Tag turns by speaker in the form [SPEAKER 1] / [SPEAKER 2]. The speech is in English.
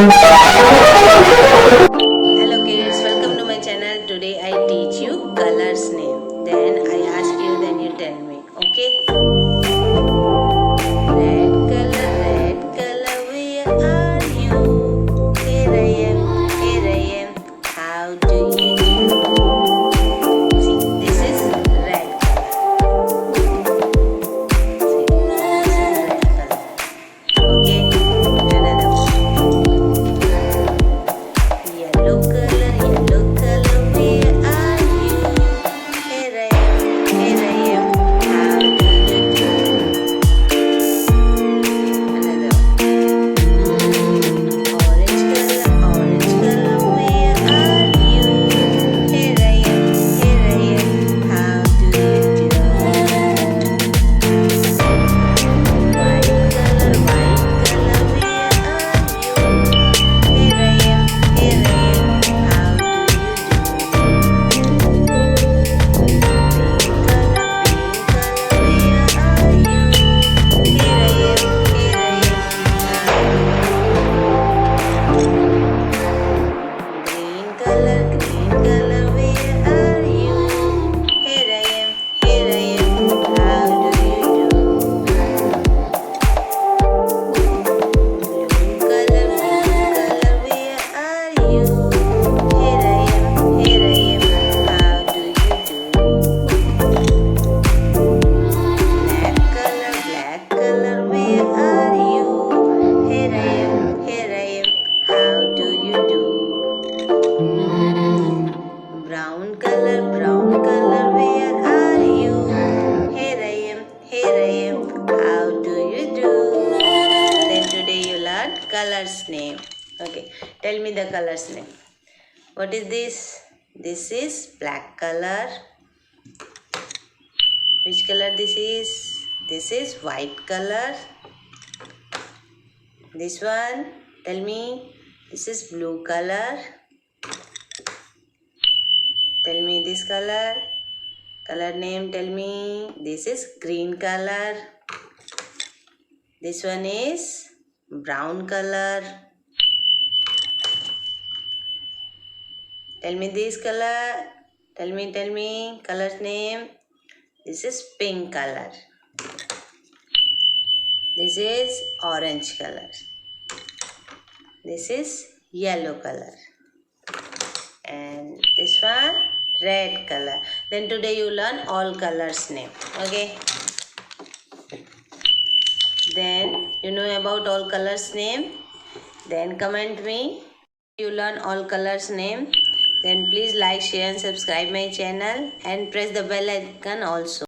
[SPEAKER 1] Hello kids, welcome to my channel. Today I teach you colors name. Then I ask you, then you tell me. Okay? Red color, where are you? Here I am. How do you do? See, this is red color. See, this is red color. Okay? Another one. Yellow color, where are you? Here I am. How do you do? Another orange color, where are you? Here I am. How do you do? White color, where are you? Here I am. How do you do? Pink color, where are you? Here I am. Green color, where are you? Here I am. How do you do? Blue color, where are you? Here I am. How do you do? Black color, where are you? Here I am. How do you do? Brown color, where are you? Here I am. How do you do? Then today you learn colors name. Okay, tell me the colors name. What is this? This is black color. Which color this is? This is white color. This one, tell me. This is blue color. Tell me this color. Color name, tell me. This is green color. This one is brown color. Tell me this color. Tell me. Color's name. This is pink color. This is orange color. This is yellow color. And this one red color. Then today you learn all colors name. Okay. Then you know about all colors name. Then comment me. You learn all colors name. Then please like, share and subscribe my channel and press the bell icon also.